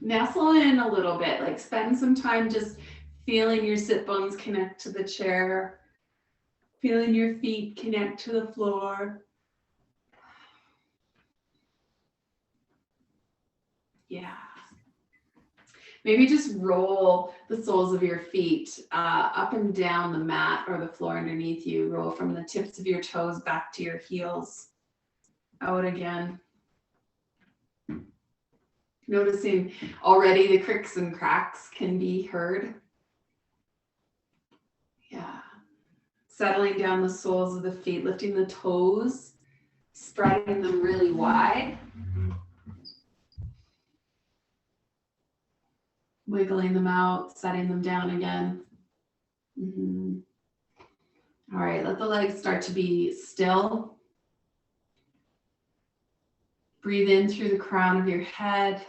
Nestle in a little bit, like spend some time just feeling your sit bones connect to the chair, feeling your feet connect to the floor. Yeah. Maybe just roll the soles of your feet up and down the mat or the floor underneath you. Roll from the tips of your toes back to your heels. Out again. Noticing already the cricks and cracks can be heard. Yeah. Settling down the soles of the feet, lifting the toes, spreading them really wide. Wiggling them out, setting them down again. Mm-hmm. All right, let the legs start to be still. Breathe in through the crown of your head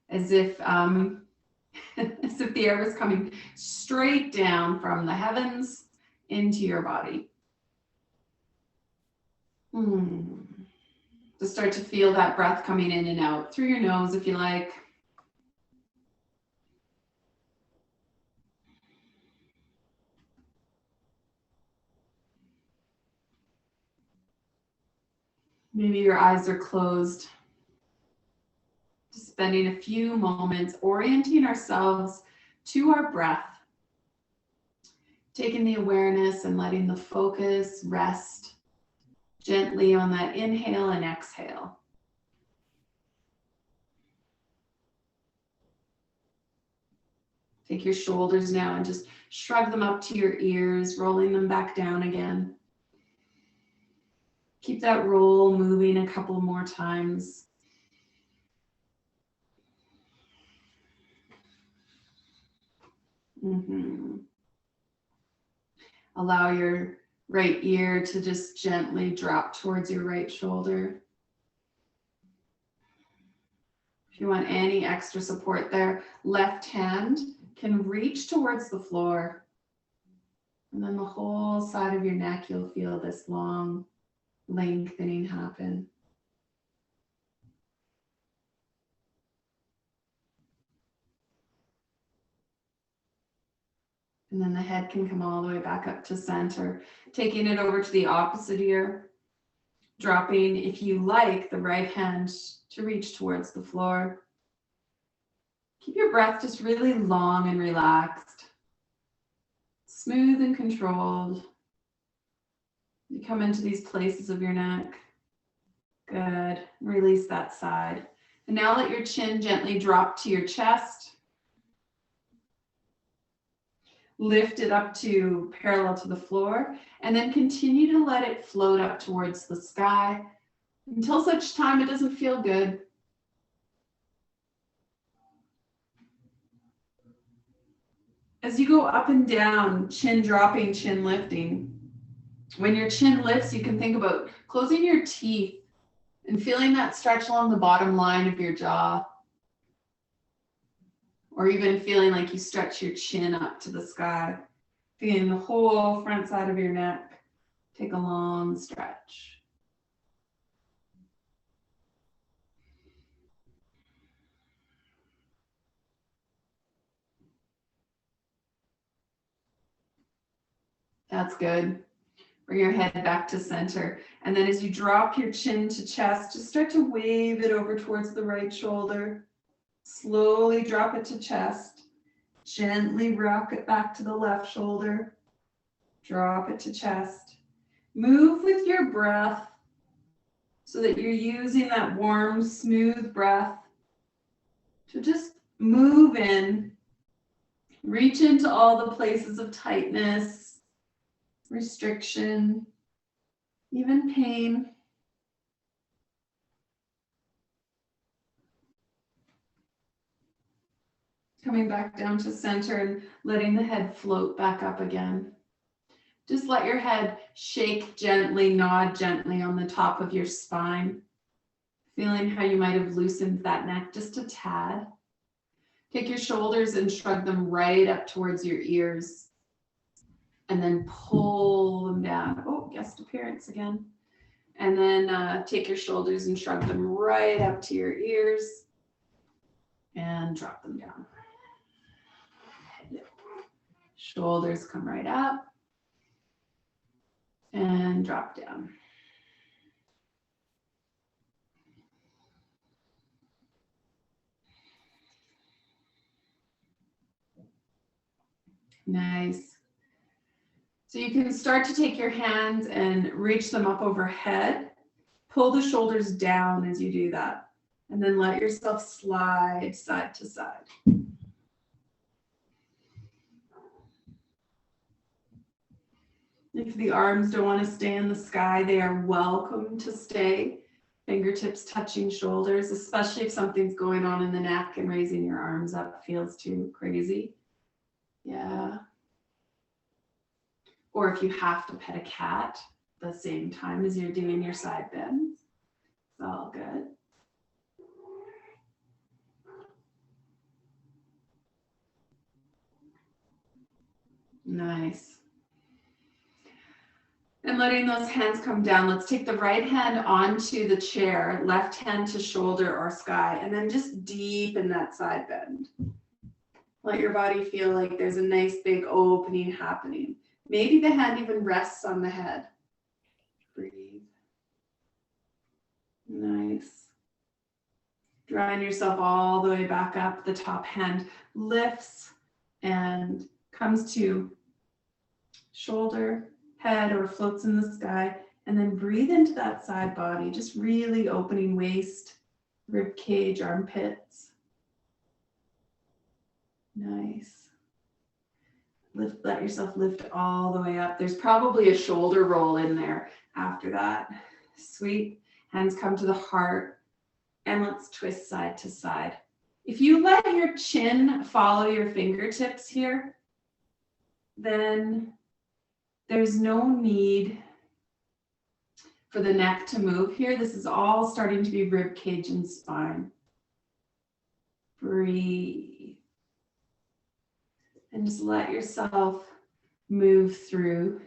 as if as if the air was coming straight down from the heavens into your body. Just start to feel that breath coming in and out through your nose if you like. Maybe your eyes are closed. Just spending a few moments orienting ourselves to our breath. Taking the awareness and letting the focus rest gently on that inhale and exhale. Take your shoulders now and just shrug them up to your ears, rolling them back down again. Keep that roll moving a couple more times. Allow your right ear to just gently drop towards your right shoulder. If you want any extra support there, left hand can reach towards the floor. And then the whole side of your neck, you'll feel this long lengthening happen. And then the head can come all the way back up to center, taking it over to the opposite ear, dropping, if you like, the right hand to reach towards the floor. Keep your breath just really long and relaxed, smooth and controlled. You come into these places of your neck. Good. Release that side. And now let your chin gently drop to your chest. Lift it up to parallel to the floor, and then continue to let it float up towards the sky until such time it doesn't feel good. As you go up and down, chin dropping, chin lifting. When your chin lifts, you can think about closing your teeth and feeling that stretch along the bottom line of your jaw. Or even feeling like you stretch your chin up to the sky. Feeling the whole front side of your neck take a long stretch. That's good. Bring your head back to center. And then as you drop your chin to chest, just start to wave it over towards the right shoulder. Slowly drop it to chest. Gently rock it back to the left shoulder. Drop it to chest. Move with your breath so that you're using that warm, smooth breath to just move in. Reach into all the places of tightness, restriction, even pain. Coming back down to center and letting the head float back up again. Just let your head shake gently, nod gently on the top of your spine. Feeling how you might have loosened that neck just a tad. Take your shoulders and shrug them right up towards your ears. And then pull them down. Oh, guest appearance again. And then take your shoulders and shrug them right up to your ears. and drop them down. Shoulders come right up and drop down. Nice. So you can start to take your hands and reach them up overhead. Pull the shoulders down as you do that. And then let yourself slide side to side. If the arms don't want to stay in the sky, they are welcome to stay. Fingertips touching shoulders, especially if something's going on in the neck and raising your arms up feels too crazy. Yeah. Or if you have to pet a cat at the same time as you're doing your side bends, it's all good. Nice. And letting those hands come down. Let's take the right hand onto the chair, left hand to shoulder or sky, and then just deepen that side bend. Let your body feel like there's a nice big opening happening. Maybe the hand even rests on the head. Breathe. Nice. Drawing yourself all the way back up. The top hand lifts and comes to shoulder, head, or floats in the sky, and then breathe into that side body, just really opening waist, rib cage, armpits. Nice. Let yourself lift all the way up. There's probably a shoulder roll in there after that. Sweet. Hands come to the heart, and let's twist side to side. If you let your chin follow your fingertips here, then there's no need for the neck to move here. This is all starting to be rib cage and spine. Breathe. And just let yourself move through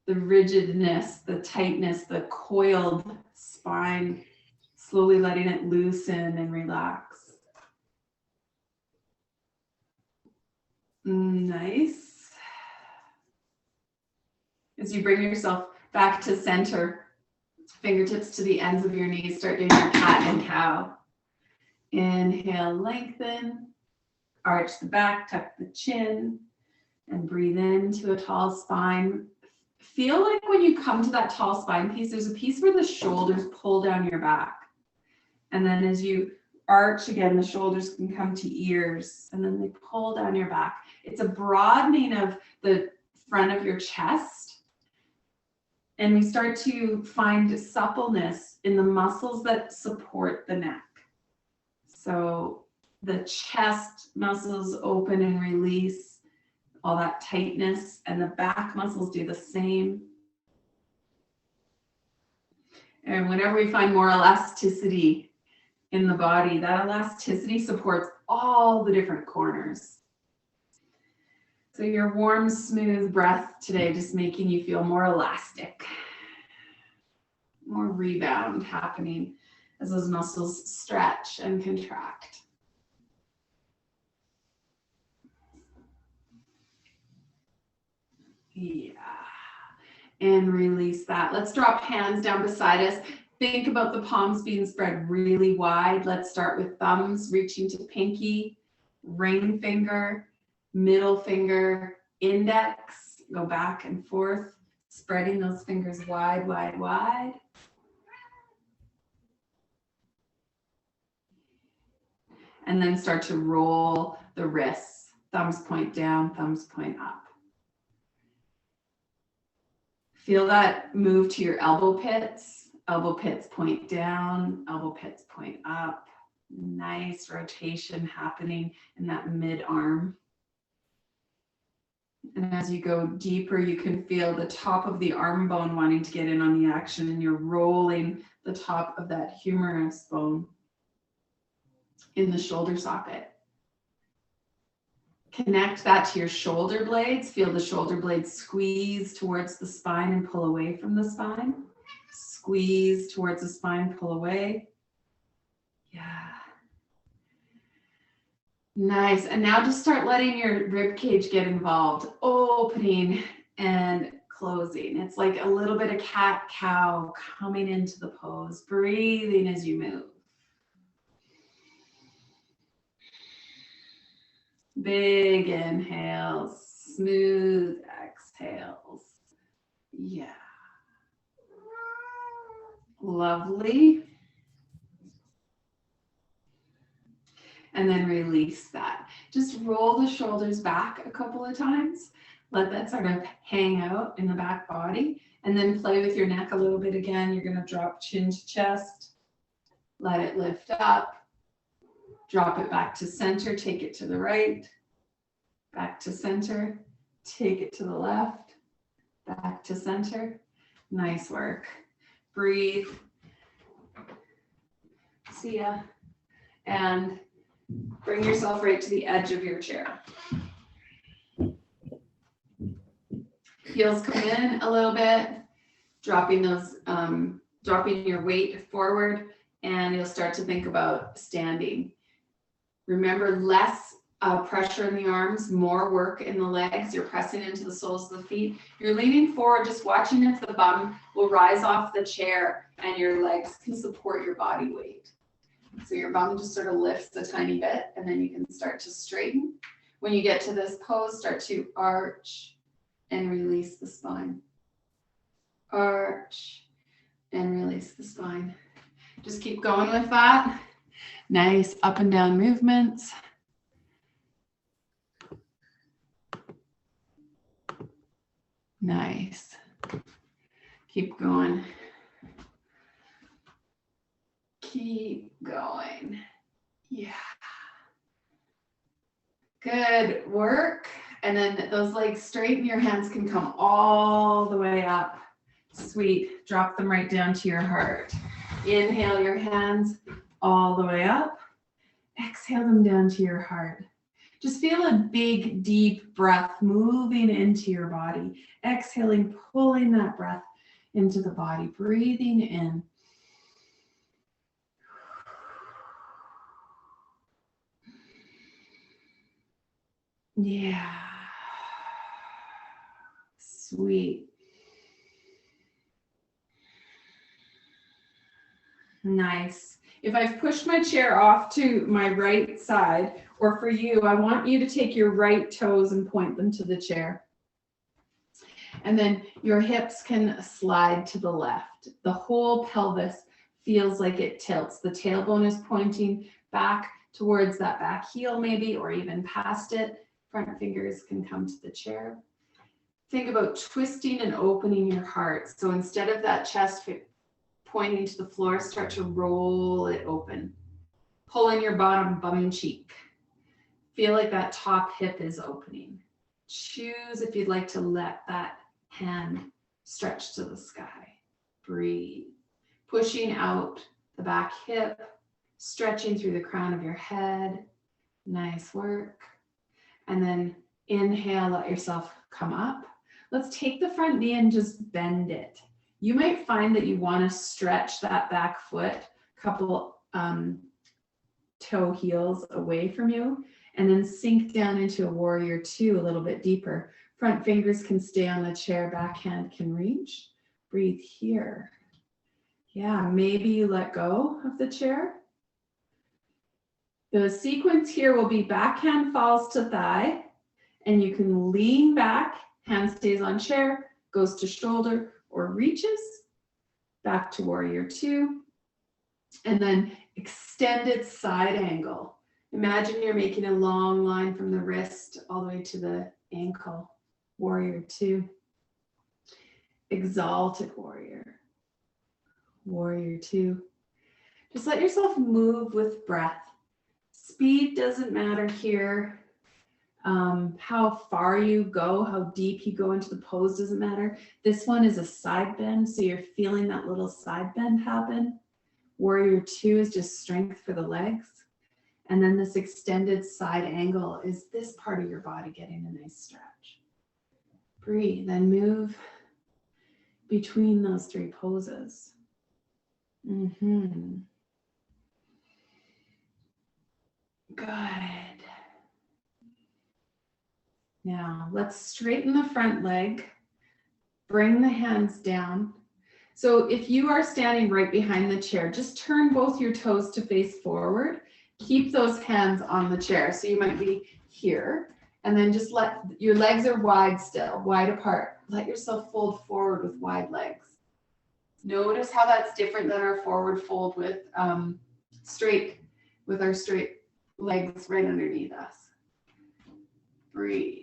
the rigidness, the tightness, the coiled spine, slowly letting it loosen and relax. Nice. As you bring yourself back to center, fingertips to the ends of your knees, start doing your cat and cow. Inhale, lengthen, arch the back, tuck the chin, and breathe into a tall spine. Feel like when you come to that tall spine piece, there's a piece where the shoulders pull down your back. And then as you arch again, the shoulders can come to ears, and then they pull down your back. It's a broadening of the front of your chest. And we start to find suppleness in the muscles that support the neck. So the chest muscles open and release all that tightness, and the back muscles do the same. And whenever we find more elasticity in the body, that elasticity supports all the different corners. So your warm, smooth breath today, just making you feel more elastic, more rebound happening as those muscles stretch and contract. Yeah. And release that. Let's drop hands down beside us. Think about the palms being spread really wide. Let's start with thumbs reaching to pinky, ring finger, middle finger, index. Go back and forth, spreading those fingers wide, wide, wide. And then start to roll the wrists. Thumbs point down, thumbs point up. Feel that move to your elbow pits. Elbow pits point down, elbow pits point up. Nice rotation happening in that mid-arm. And as you go deeper, you can feel the top of the arm bone wanting to get in on the action, and you're rolling the top of that humerus bone in the shoulder socket. Connect that to your shoulder blades. Feel the shoulder blades squeeze towards the spine and pull away from the spine. Squeeze towards the spine, pull away. Yeah. Nice. And now just start letting your rib cage get involved, opening and closing. It's like a little bit of cat-cow coming into the pose, breathing as you move. Big inhales, smooth exhales. Yeah. Lovely. And then release that. Just roll the shoulders back a couple of times. Let that sort of hang out in the back body. And then play with your neck a little bit again. You're going to drop chin to chest. Let it lift up. Drop it back to center. Take it to the right. Back to center. Take it to the left. Back to center. Nice work. Breathe. See ya. And bring yourself right to the edge of your chair. Heels come in a little bit, dropping your weight forward, and you'll start to think about standing. Remember, less pressure in the arms, more work in the legs. You're pressing into the soles of the feet. You're leaning forward, just watching if the bum will rise off the chair and your legs can support your body weight. So your bum just sort of lifts a tiny bit, and then you can start to straighten. When you get to this pose, start to arch and release the spine. Arch and release the spine. Just keep going with that. Nice up and down movements. Nice. Keep going. Keep going. Yeah. Good work. And then those legs straighten, your hands can come all the way up. Sweet. Drop them right down to your heart. Inhale your hands all the way up. Exhale them down to your heart. Just feel a big, deep breath moving into your body. Exhaling, pulling that breath into the body. Breathing in. Yeah. Sweet. Nice. If I've pushed my chair off to my right side, or for you, I want you to take your right toes and point them to the chair. And then your hips can slide to the left. The whole pelvis feels like it tilts. The tailbone is pointing back towards that back heel maybe, or even past it. Front fingers can come to the chair. Think about twisting and opening your heart. So instead of that chest pointing to the floor, start to roll it open. Pull in your bottom bum cheek. Feel like that top hip is opening. Choose if you'd like to let that hand stretch to the sky. Breathe. Pushing out the back hip, stretching through the crown of your head. Nice work. And then inhale, let yourself come up. Let's take the front knee and just bend it. You might find that you want to stretch that back foot, couple toe heels away from you, and then sink down into a warrior two a little bit deeper. Front fingers can stay on the chair, back hand can reach. Breathe here. Yeah, maybe you let go of the chair. The sequence here will be backhand falls to thigh, and you can lean back, hand stays on chair, goes to shoulder or reaches, back to warrior two, and then extended side angle. Imagine you're making a long line from the wrist all the way to the ankle. Warrior two. Exalted warrior. Warrior two. Just let yourself move with breath. Speed doesn't matter here. How far you go, how deep you go into the pose doesn't matter. This one is a side bend, so you're feeling that little side bend happen. Warrior two is just strength for the legs. And then this extended side angle is this part of your body getting a nice stretch. Breathe, then move between those three poses. Good. Now let's straighten the front leg. Bring the hands down. So if you are standing right behind the chair, just turn both your toes to face forward. Keep those hands on the chair. So you might be here, and then just let your legs are wide still, wide apart. Let yourself fold forward with wide legs. Notice how that's different than our forward fold with our straight legs right underneath us. Breathe.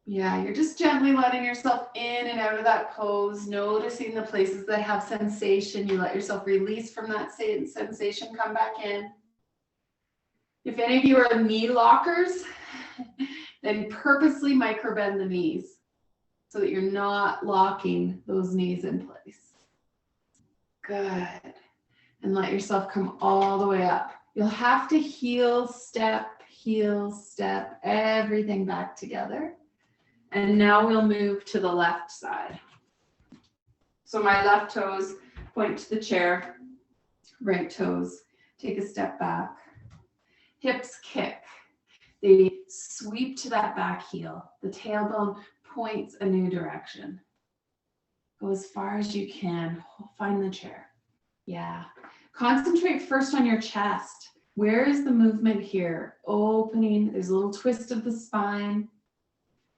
Yeah, you're just gently letting yourself in and out of that pose, noticing the places that have sensation. You let yourself release from that sensation, come back in. If any of you are knee lockers, then purposely microbend the knees so that you're not locking those knees in place. Good. And let yourself come all the way up. You'll have to heel, step, everything back together. And now we'll move to the left side. So my left toes point to the chair, right toes take a step back. Hips kick. They sweep to that back heel. The tailbone points a new direction. Go as far as you can. Find the chair. Yeah. Concentrate first on your chest. Where is the movement here? Opening. There's a little twist of the spine.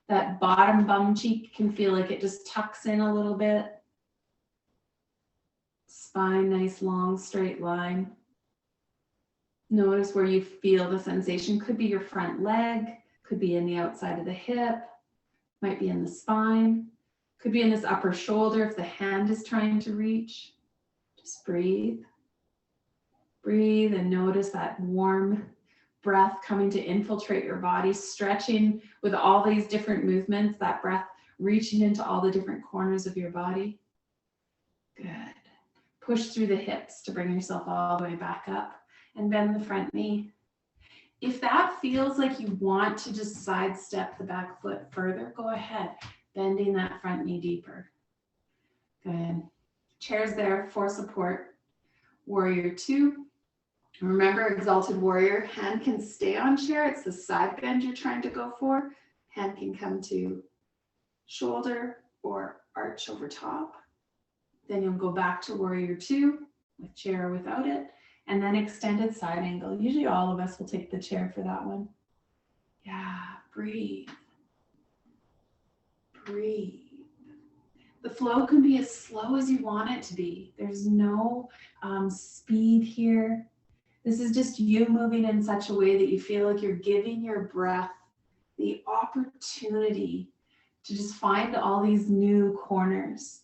That bottom bum cheek can feel like it just tucks in a little bit. Spine, nice long straight line. Notice where you feel the sensation. Could be your front leg, could be in the outside of the hip, might be in the spine, could be in this upper shoulder if the hand is trying to reach. Just breathe. Breathe and notice that warm breath coming to infiltrate your body, stretching with all these different movements, that breath reaching into all the different corners of your body. Good. Push through the hips to bring yourself all the way back up and bend the front knee. If that feels like you want to just sidestep the back foot further, go ahead, bending that front knee deeper. Good. Chair's there for support. Warrior two. Remember, exalted warrior, hand can stay on chair. It's the side bend you're trying to go for. Hand can come to shoulder or arch over top. Then you'll go back to warrior two with chair or without it. And then extended side angle. Usually all of us will take the chair for that one. Yeah, breathe. Breathe. The flow can be as slow as you want it to be. There's no speed here. This is just you moving in such a way that you feel like you're giving your breath the opportunity to just find all these new corners,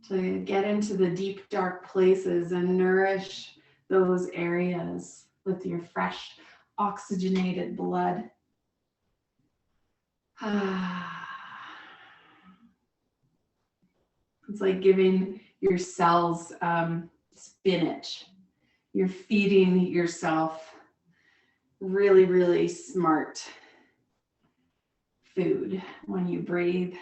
to get into the deep, dark places and nourish those areas with your fresh, oxygenated blood. It's like giving your cells spinach. You're feeding yourself really, really smart food when you breathe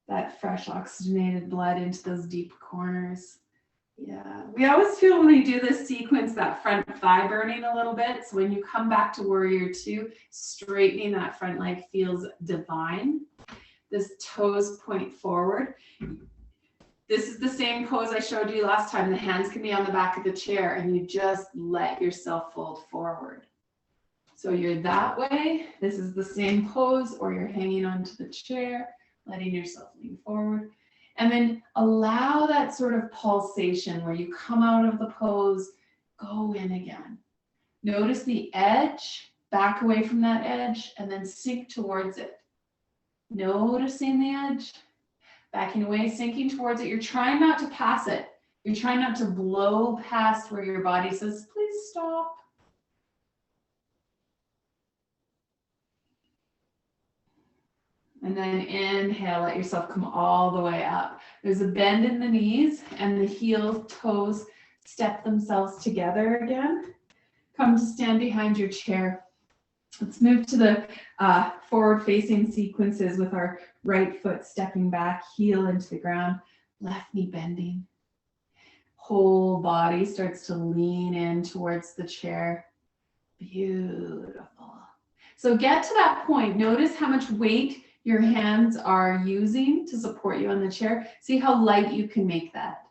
that fresh oxygenated blood into those deep corners. Yeah, we always feel when we do this sequence that front thigh burning a little bit. So when you come back to warrior two, straightening that front leg feels divine. This toes point forward. This is the same pose I showed you last time. The hands can be on the back of the chair and you just let yourself fold forward. So you're that way. This is the same pose, or you're hanging onto the chair, letting yourself lean forward. And then allow that sort of pulsation where you come out of the pose, go in again. Notice the edge, back away from that edge, and then sink towards it. Noticing the edge. Backing away, sinking towards it. You're trying not to pass it. You're trying not to blow past where your body says, please stop. And then inhale, let yourself come all the way up. There's a bend in the knees and the heel toes step themselves together again. Come to stand behind your chair. Let's move to the forward-facing sequences with our right foot stepping back, heel into the ground, left knee bending. whole body starts to lean in towards the chair. Beautiful. So get to that point. Notice how much weight your hands are using to support you on the chair. See how light you can make that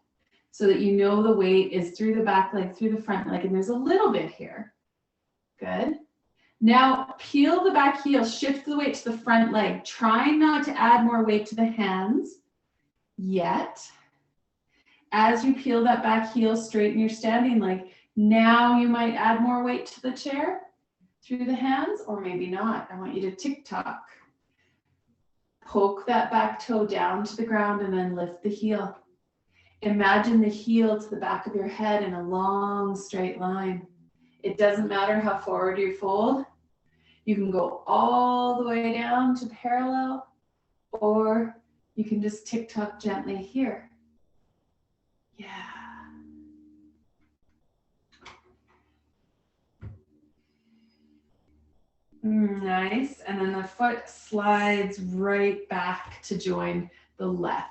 so that you know the weight is through the back leg, through the front leg, and there's a little bit here. Good. Now peel the back heel, shift the weight to the front leg. Try not to add more weight to the hands yet. As you peel that back heel, straighten your standing leg. Now you might add more weight to the chair through the hands, or maybe not. I want you to tick-tock. Poke that back toe down to the ground and then lift the heel. Imagine the heel to the back of your head in a long straight line. It doesn't matter how forward you fold. You can go all the way down to parallel, or you can just tick-tock gently here. Yeah. Nice. And then the foot slides right back to join the left.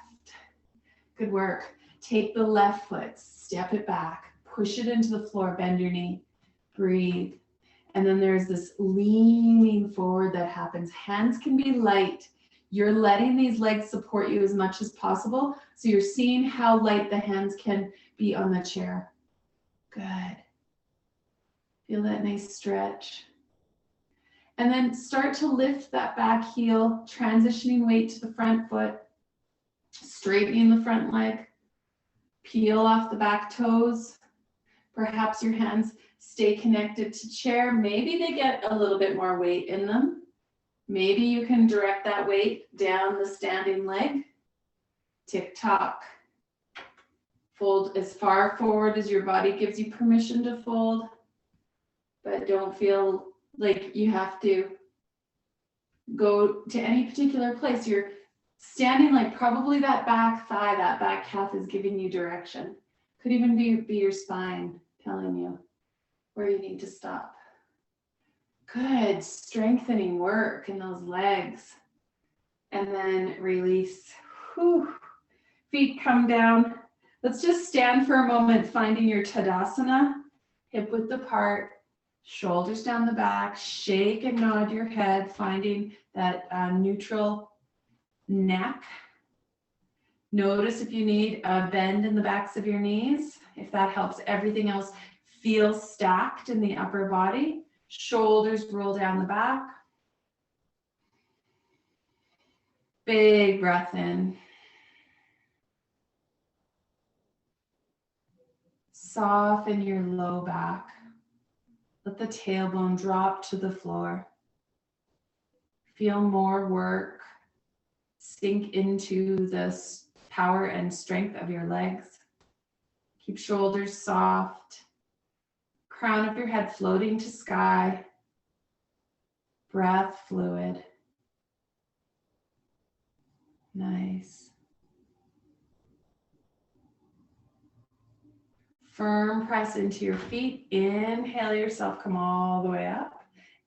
Good work. Take the left foot, step it back, push it into the floor, bend your knee, breathe. And then there's this leaning forward that happens. Hands can be light. You're letting these legs support you as much as possible. So you're seeing how light the hands can be on the chair. Good. Feel that nice stretch. And then start to lift that back heel, transitioning weight to the front foot, straightening the front leg, peel off the back toes. Perhaps your hands stay connected to chair. Maybe they get a little bit more weight in them. Maybe you can direct that weight down the standing leg. Tick-tock. Fold as far forward as your body gives you permission to fold, but don't feel like you have to go to any particular place. You're standing like probably that back thigh, that back calf is giving you direction. Could even be your spine telling you where you need to stop. Good, strengthening work in those legs. And then release. Whew. Feet come down. Let's just stand for a moment, finding your Tadasana, hip width apart. Shoulders down the back, shake and nod your head, finding that neutral neck. Notice if you need a bend in the backs of your knees. If that helps, everything else feels stacked in the upper body. Shoulders roll down the back. Big breath in. Soften your low back. Let the tailbone drop to the floor. Feel more work sink into the power and strength of your legs. Keep shoulders soft. Crown of your head floating to sky. Breath fluid. Nice. Firm press into your feet. Inhale yourself, come all the way up.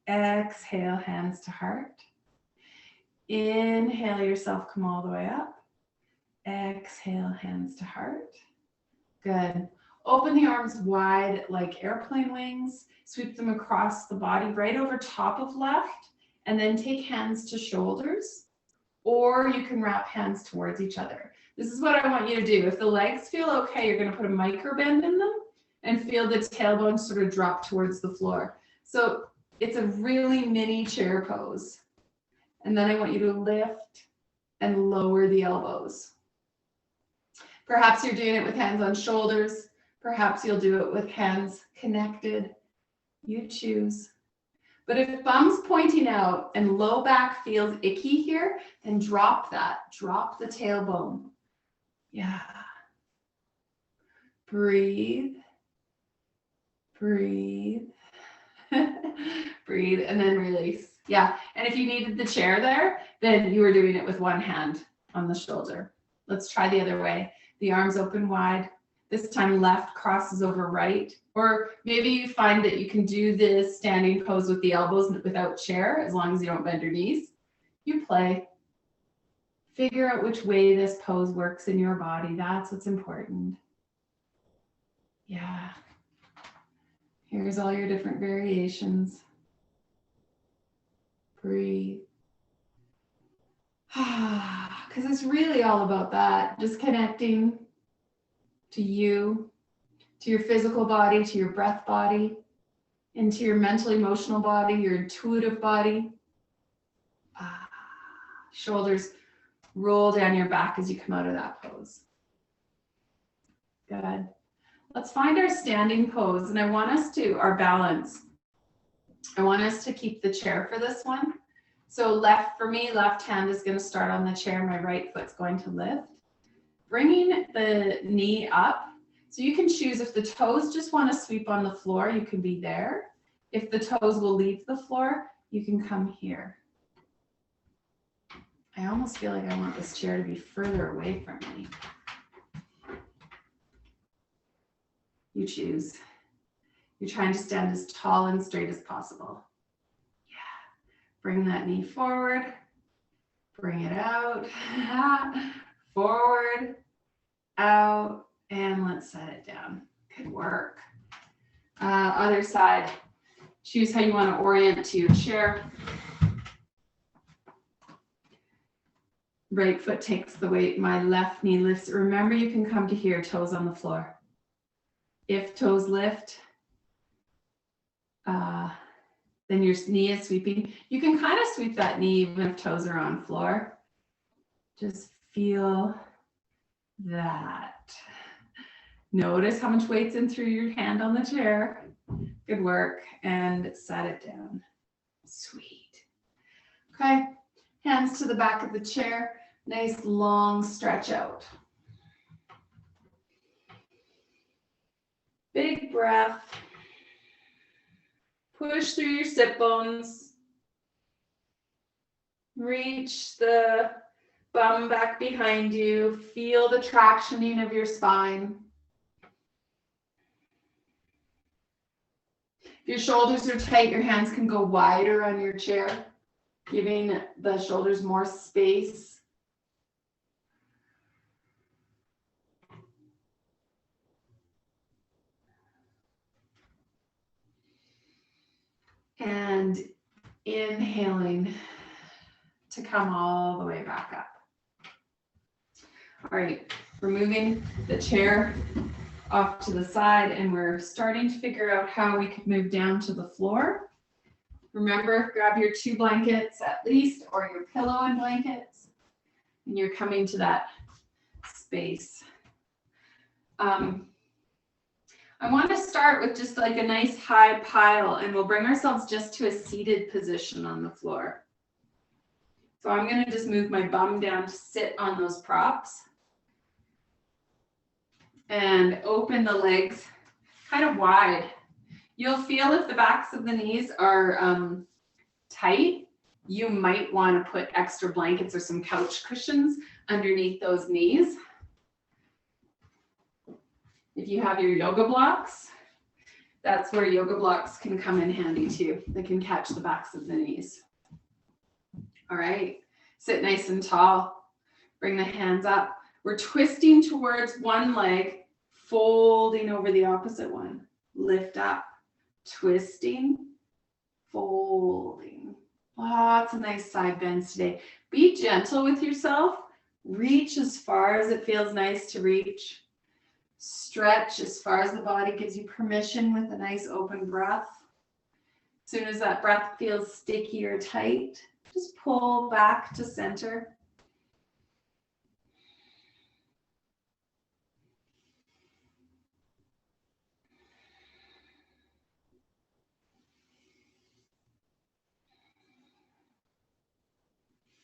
Exhale, hands to heart. Inhale yourself, come all the way up. Exhale, hands to heart. Good. Open the arms wide like airplane wings. Sweep them across the body right over top of left. And then take hands to shoulders. Or you can wrap hands towards each other. This is what I want you to do. If the legs feel okay, you're going to put a micro bend in them and feel the tailbone sort of drop towards the floor. So it's a really mini chair pose. And then I want you to lift and lower the elbows. Perhaps you're doing it with hands on shoulders. Perhaps you'll do it with hands connected. You choose. But if bum's pointing out and low back feels icky here, then drop that. Drop the tailbone. Yeah. Breathe. Breathe. Breathe and then release. Yeah. And if you needed the chair there, then you were doing it with one hand on the shoulder. Let's try the other way. The arms open wide. This time left crosses over right. Or maybe you find that you can do this standing pose with the elbows without chair, as long as you don't bend your knees. You play. Figure out which way this pose works in your body. That's what's important. Yeah. Here's all your different variations. Breathe. Because it's really all about that. Just connecting to you, to your physical body, to your breath body, into your mental, emotional body, your intuitive body. Shoulders roll down your back as you come out of that pose. Good. Let's find our standing pose, and I want us to, our balance. I want us to keep the chair for this one. So for me, left hand is going to start on the chair. My right foot's going to lift. Bringing the knee up. So you can choose if the toes just want to sweep on the floor, you can be there. If the toes will leave the floor, you can come here. I almost feel like I want this chair to be further away from me. You choose. You're trying to stand as tall and straight as possible. Yeah. Bring that knee forward. Bring it out. Forward, out, and let's set it down. Good work. Other side. Choose how you want to orient to your chair. Right foot takes the weight. My left knee lifts. Remember, you can come to here, toes on the floor. If toes lift, then your knee is sweeping. You can kind of sweep that knee even if toes are on floor. Just feel that. Notice how much weight's in through your hand on the chair. Good work. And set it down. Sweet. Okay. Hands to the back of the chair. Nice long stretch out. Big breath. Push through your sit bones. Reach the bum back behind you. Feel the tractioning of your spine. If your shoulders are tight, your hands can go wider on your chair, giving the shoulders more space. And inhaling to come all the way back up. All right, we're moving the chair off to the side and we're starting to figure out how we could move down to the floor. Remember, grab your 2 blankets at least, or your pillow and blankets, and you're coming to that space. I want to start with just like a nice high pile, and we'll bring ourselves just to a seated position on the floor. So I'm going to just move my bum down to sit on those props and open the legs kind of wide. You'll feel if the backs of the knees are tight, you might want to put extra blankets or some couch cushions underneath those knees. If you have your yoga blocks, that's where yoga blocks can come in handy too. They can catch the backs of the knees. All right, sit nice and tall. Bring the hands up. We're twisting towards one leg, folding over the opposite one. Lift up, twisting, folding. Lots of nice side bends today. Be gentle with yourself. Reach as far as it feels nice to reach. Stretch as far as the body gives you permission with a nice open breath. As soon as that breath feels sticky or tight, just pull back to center.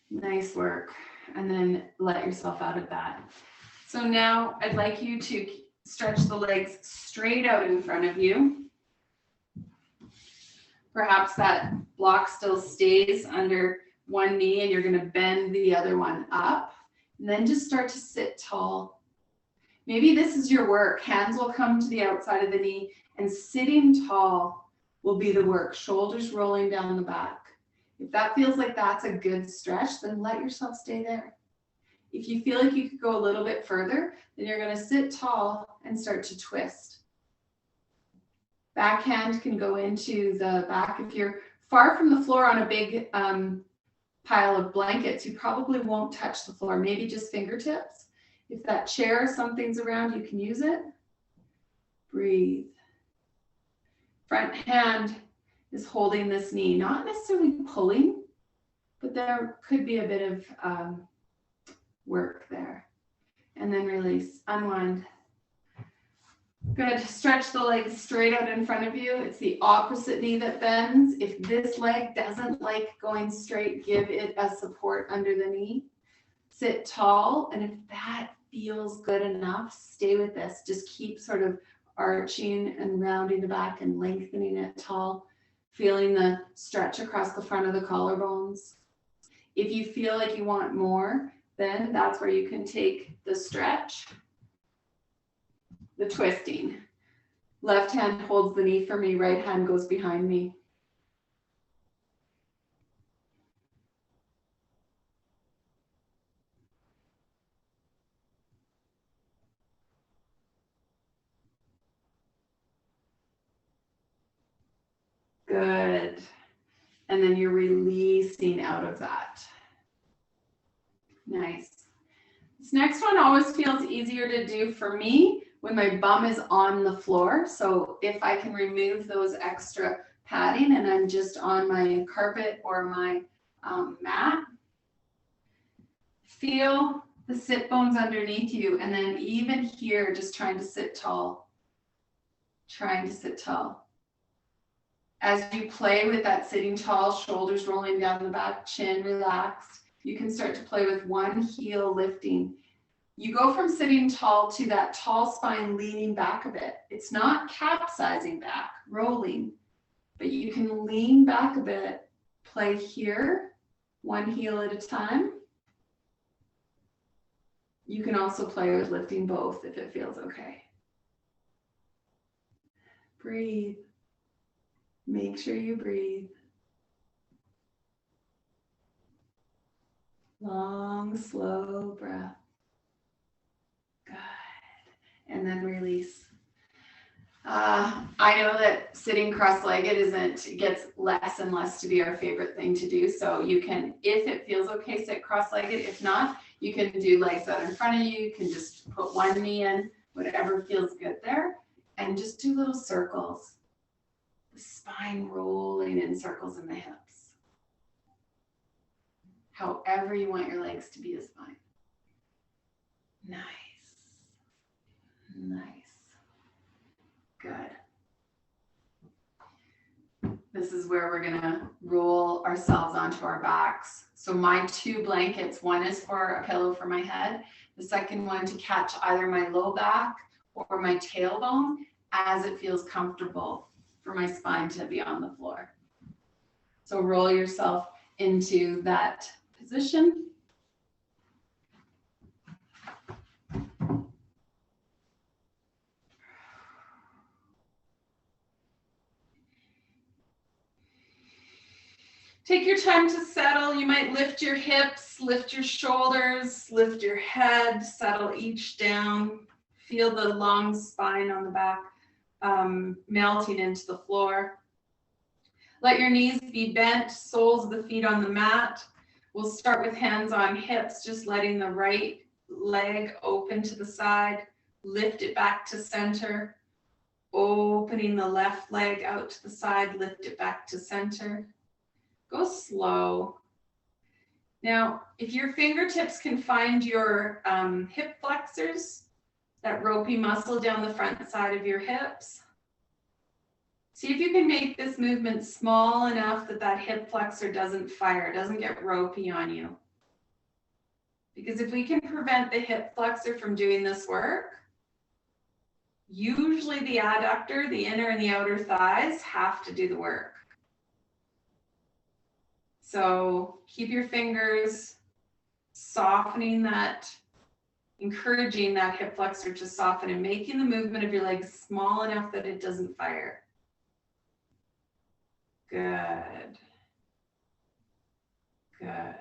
Nice work. And then let yourself out of that. So now I'd like you to stretch the legs straight out in front of you. Perhaps that block still stays under one knee and you're going to bend the other one up. And then just start to sit tall. Maybe this is your work. Hands will come to the outside of the knee and sitting tall will be the work. Shoulders rolling down the back. If that feels like that's a good stretch, then let yourself stay there. If you feel like you could go a little bit further, then you're going to sit tall and start to twist. Backhand can go into the back. If you're far from the floor on a big pile of blankets, you probably won't touch the floor, maybe just fingertips. If that chair or something's around, you can use it. Breathe. Front hand is holding this knee, not necessarily pulling, but there could be a bit of work there. And then release, unwind. Good, stretch the legs straight out in front of you. It's the opposite knee that bends. If this leg doesn't like going straight, give it a support under the knee. Sit tall, and if that feels good enough, stay with this. Just keep sort of arching and rounding the back and lengthening it tall, feeling the stretch across the front of the collarbones. If you feel like you want more, then that's where you can take the stretch, the twisting. Left hand holds the knee for me, right hand goes behind me. Good. And then you're releasing out of that. Nice. This next one always feels easier to do for me when my bum is on the floor. So if I can remove those extra padding and I'm just on my carpet or my mat, feel the sit bones underneath you. And then even here, just trying to sit tall, trying to sit tall. As you play with that sitting tall, shoulders rolling down the back, chin relaxed, you can start to play with one heel lifting. You go from sitting tall to that tall spine leaning back a bit. It's not capsizing back, rolling, but you can lean back a bit, play here, one heel at a time. You can also play with lifting both if it feels okay. Breathe. Make sure you breathe. Long, slow breath. Good. And then release. I know that sitting cross-legged gets less and less to be our favorite thing to do. So you can, if it feels okay, sit cross-legged. If not, you can do legs out in front of you. You can just put one knee in, whatever feels good there, and just do little circles. The spine rolling in circles in the hips. However you want your legs to be is fine. Nice. Nice. Good. This is where we're gonna roll ourselves onto our backs. So my two blankets, one is for a pillow for my head, the second one to catch either my low back or my tailbone as it feels comfortable for my spine to be on the floor. So roll yourself into that position. Take your time to settle. You might lift your hips, lift your shoulders, lift your head, settle each down. Feel the long spine on the back melting into the floor. Let your knees be bent, soles of the feet on the mat. We'll start with hands on hips, just letting the right leg open to the side, lift it back to center, opening the left leg out to the side, lift it back to center. Go slow. Now, if your fingertips can find your hip flexors, that ropey muscle down the front side of your hips, see if you can make this movement small enough that that hip flexor doesn't fire, doesn't get ropey on you. Because if we can prevent the hip flexor from doing this work, usually the adductor, the inner and the outer thighs have to do the work. So keep your fingers softening that, encouraging that hip flexor to soften and making the movement of your legs small enough that it doesn't fire. Good. Good.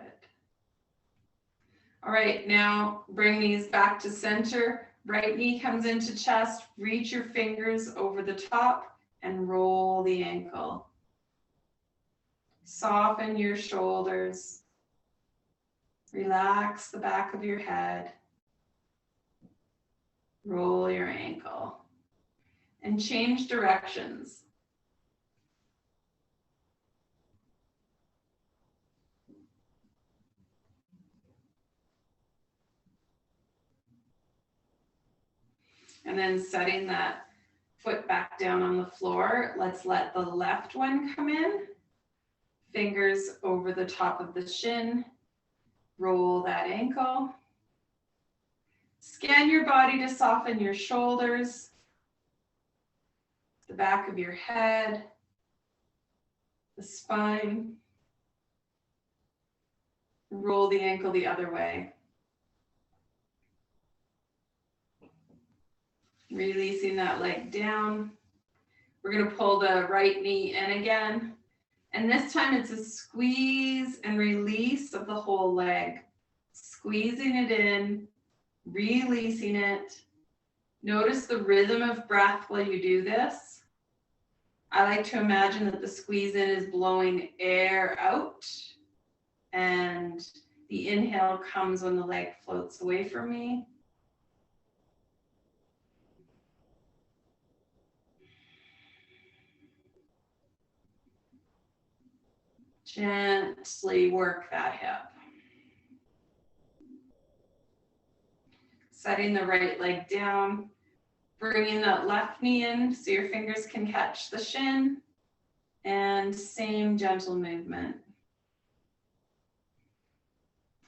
All right, now bring these back to center. Right knee comes into chest. Reach your fingers over the top and roll the ankle. Soften your shoulders. Relax the back of your head. Roll your ankle. And change directions. And then setting that foot back down on the floor, let's let the left one come in. Fingers over the top of the shin. Roll that ankle. Scan your body to soften your shoulders, the back of your head, the spine. Roll the ankle the other way. Releasing that leg down. We're going to pull the right knee in again. And this time it's a squeeze and release of the whole leg. Squeezing it in, releasing it. Notice the rhythm of breath while you do this. I like to imagine that the squeeze in is blowing air out, and the inhale comes when the leg floats away from me. Gently work that hip. Setting the right leg down, bringing that left knee in so your fingers can catch the shin, and same gentle movement.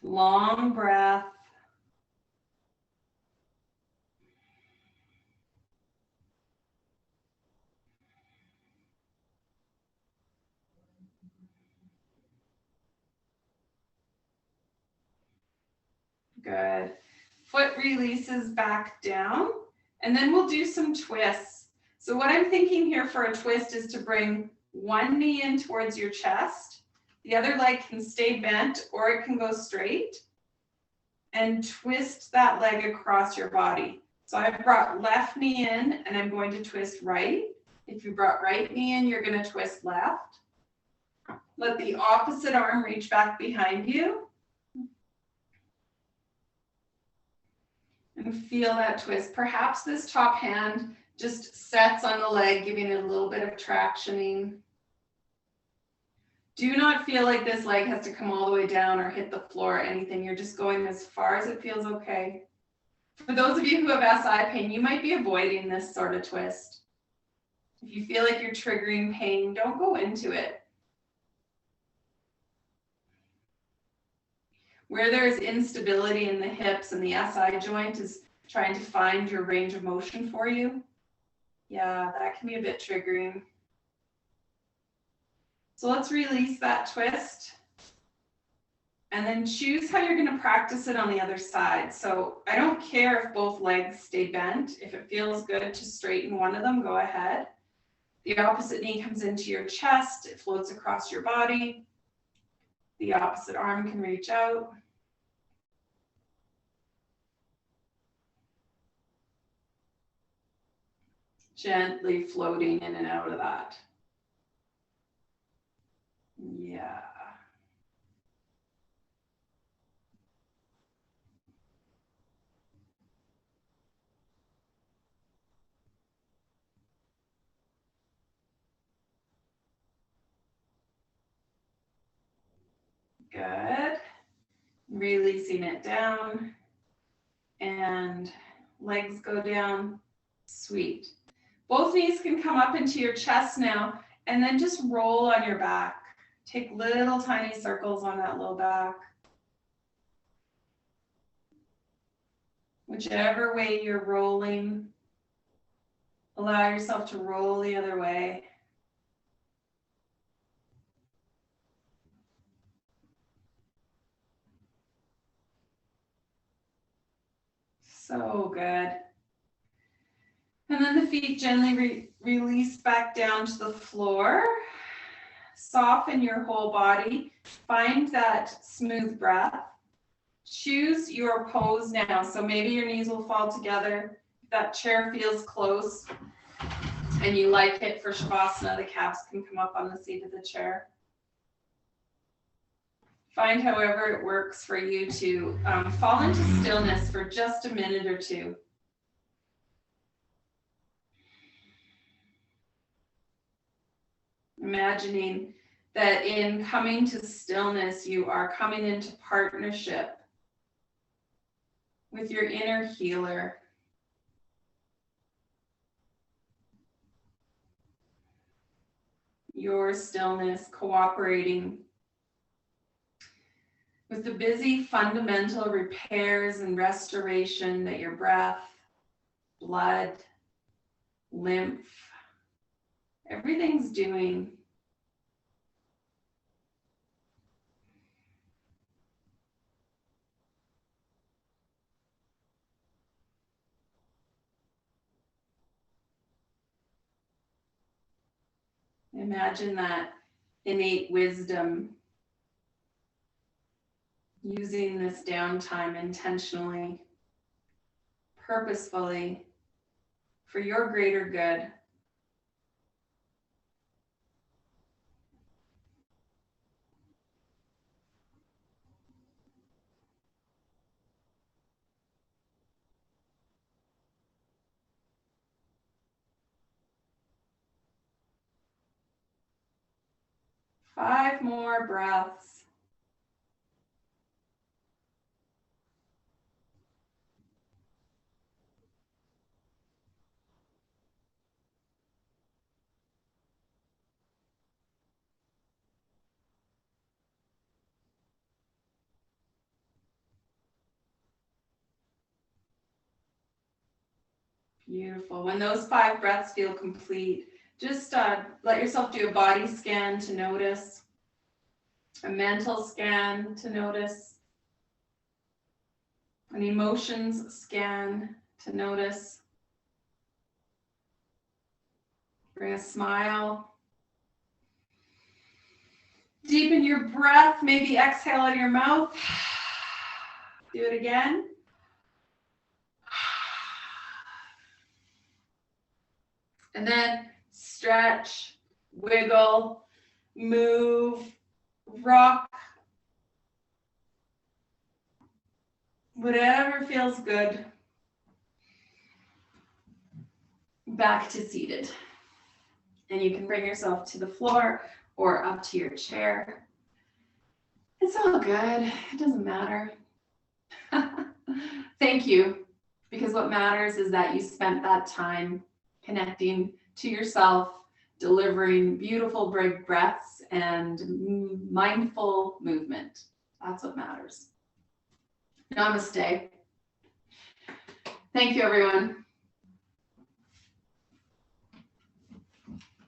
Long breath. Good. Foot releases back down, and then we'll do some twists. So what I'm thinking here for a twist is to bring one knee in towards your chest. The other leg can stay bent or it can go straight, and twist that leg across your body. So I've brought left knee in and I'm going to twist right. If you brought right knee in, you're going to twist left. Let the opposite arm reach back behind you. And feel that twist. Perhaps this top hand just sets on the leg, giving it a little bit of tractioning. Do not feel like this leg has to come all the way down or hit the floor or anything. You're just going as far as it feels okay. For those of you who have SI pain, you might be avoiding this sort of twist. If you feel like you're triggering pain, don't go into it. Where there is instability in the hips and the SI joint is trying to find your range of motion for you. Yeah, that can be a bit triggering. So let's release that twist and then choose how you're going to practice it on the other side. So I don't care if both legs stay bent. If it feels good to straighten one of them, go ahead. The opposite knee comes into your chest. It floats across your body. The opposite arm can reach out. Gently floating in and out of that. Yeah. Good. Releasing it down. And legs go down. Sweet. Both knees can come up into your chest now, and then just roll on your back. Take little tiny circles on that low back. Whichever way you're rolling, allow yourself to roll the other way. So good. And then the feet gently release back down to the floor. Soften your whole body. Find that smooth breath. Choose your pose now. So maybe your knees will fall together. If that chair feels close, and you like it for Shavasana, the calves can come up on the seat of the chair. Find however it works for you to fall into stillness for just a minute or two. Imagining that in coming to stillness, you are coming into partnership with your inner healer. Your stillness cooperating with the busy fundamental repairs and restoration that your breath, blood, lymph, everything's doing. Imagine that innate wisdom using this downtime intentionally, purposefully, for your greater good. Five more breaths. Beautiful. When those 5 breaths feel complete, just let yourself do a body scan to notice, a mental scan to notice, an emotions scan to notice. Bring a smile. Deepen your breath, maybe exhale out of your mouth. Do it again. And then stretch, wiggle, move, rock. Whatever feels good. Back to seated. And you can bring yourself to the floor or up to your chair. It's all good. It doesn't matter. Thank you. Because what matters is that you spent that time connecting to yourself, delivering beautiful big breaths and mindful movement. That's what matters. Namaste. Thank you, everyone.